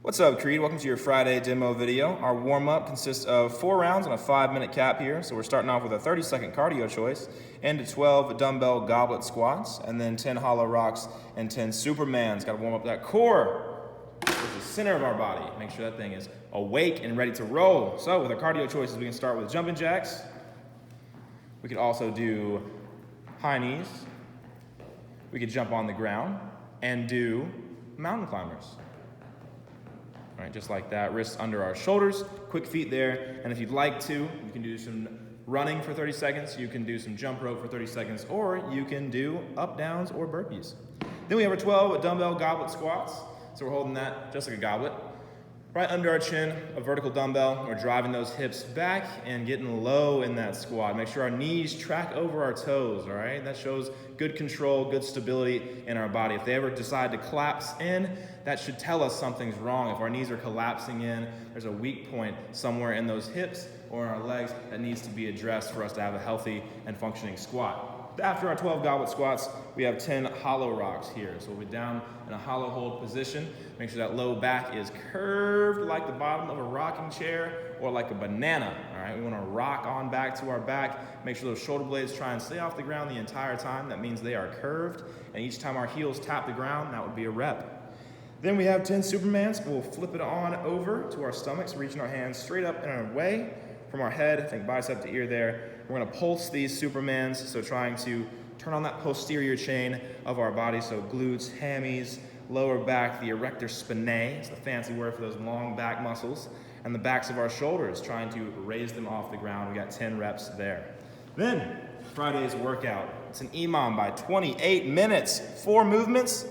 What's up, Creed? Welcome to your Friday demo video. Our warm-up consists of 4 rounds and a 5-minute cap here. So we're starting off with a 30-second cardio choice and 12 dumbbell goblet squats, and then 10 hollow rocks and 10 supermans. Got to warm up that core, which is the center of our body. Make sure that thing is awake and ready to roll. So with our cardio choices, we can start with jumping jacks. We could also do high knees. We could jump on the ground and do mountain climbers. All right, just like that, wrists under our shoulders, quick feet there. And if you'd like to, you can do some running for 30 seconds, you can do some jump rope for 30 seconds, or you can do up, downs, or burpees. Then we have our 12 dumbbell goblet squats. So we're holding that just like a goblet. Right under our chin, a vertical dumbbell. We're driving those hips back and getting low in that squat. Make sure our knees track over our toes, all right? That shows good control, good stability in our body. If they ever decide to collapse in, that should tell us something's wrong. If our knees are collapsing in, there's a weak point somewhere in those hips or in our legs that needs to be addressed for us to have a healthy and functioning squat. After our 12 goblet squats, we have 10 hollow rocks here. So we'll be down in a hollow hold position. Make sure that low back is curved like the bottom of a rocking chair or like a banana, all right? We wanna rock on back to our back. Make sure those shoulder blades try and stay off the ground the entire time. That means they are curved. And each time our heels tap the ground, that would be a rep. Then we have 10 supermans. We'll flip it on over to our stomachs, reaching our hands straight up and away from our head. Think bicep to ear there. We're gonna pulse these supermans, so trying to turn on that posterior chain of our body, so glutes, hammies, lower back, the erector spinae, it's the fancy word for those long back muscles, and the backs of our shoulders, trying to raise them off the ground. We got 10 reps there. Then, Friday's workout. It's an EMOM by 28 minutes, 4 movements.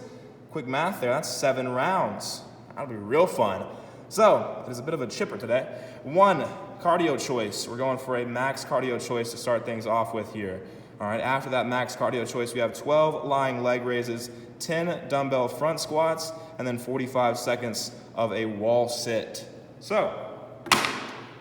Quick math there, that's 7 rounds. That'll be real fun. So, there's a bit of a chipper today. 1 cardio choice. We're going for a max cardio choice to start things off with here. All right, after that max cardio choice, we have 12 lying leg raises, 10 dumbbell front squats, and then 45 seconds of a wall sit. So,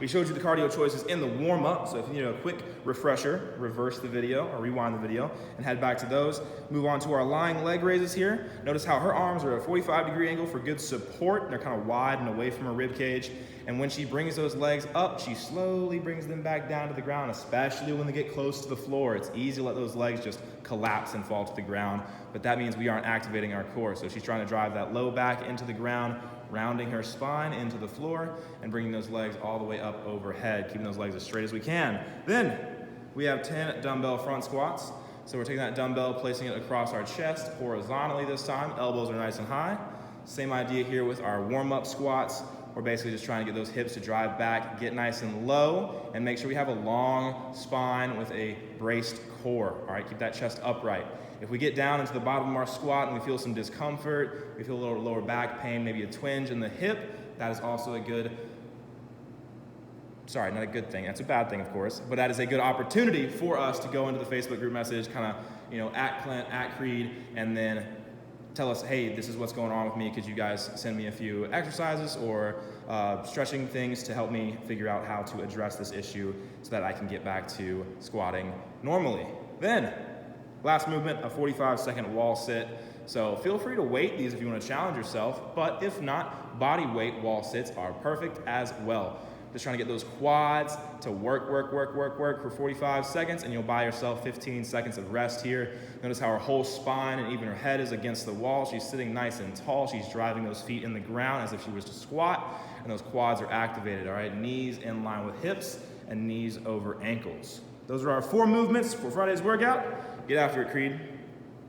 we showed you the cardio choices in the warm-up, so if you need a quick refresher, reverse the video or rewind the video and head back to those. Move on to our lying leg raises here. Notice how her arms are at a 45-degree angle for good support. They're kind of wide and away from her rib cage. And when she brings those legs up, she slowly brings them back down to the ground, especially when they get close to the floor. It's easy to let those legs just collapse and fall to the ground, but that means we aren't activating our core. So she's trying to drive that low back into the ground, rounding her spine into the floor and bringing those legs all the way up overhead, keeping those legs as straight as we can. Then we have 10 dumbbell front squats. So we're taking that dumbbell, placing it across our chest horizontally this time. Elbows are nice and high. Same idea here with our warm-up squats. We're basically just trying to get those hips to drive back, get nice and low, and make sure we have a long spine with a braced core. All right, keep that chest upright. If we get down into the bottom of our squat and we feel some discomfort, we feel a little lower back pain, maybe a twinge in the hip, that is also a good, sorry, not a good thing, that's a bad thing of course, but that is a good opportunity for us to go into the Facebook group message, kind of, at Clint, at Creed, and then tell us, hey, this is what's going on with me. Could you guys send me a few exercises or stretching things to help me figure out how to address this issue so that I can get back to squatting normally. Then, last movement, a 45-second wall sit. So feel free to weight these if you want to challenge yourself, but if not, body weight wall sits are perfect as well. Just trying to get those quads to work for 45 seconds, and you'll buy yourself 15 seconds of rest here. Notice how her whole spine and even her head is against the wall. She's sitting nice and tall. She's driving those feet in the ground as if she was to squat, and those quads are activated, all right? Knees in line with hips and knees over ankles. Those are our 4 movements for Friday's workout. Get after it, Creed.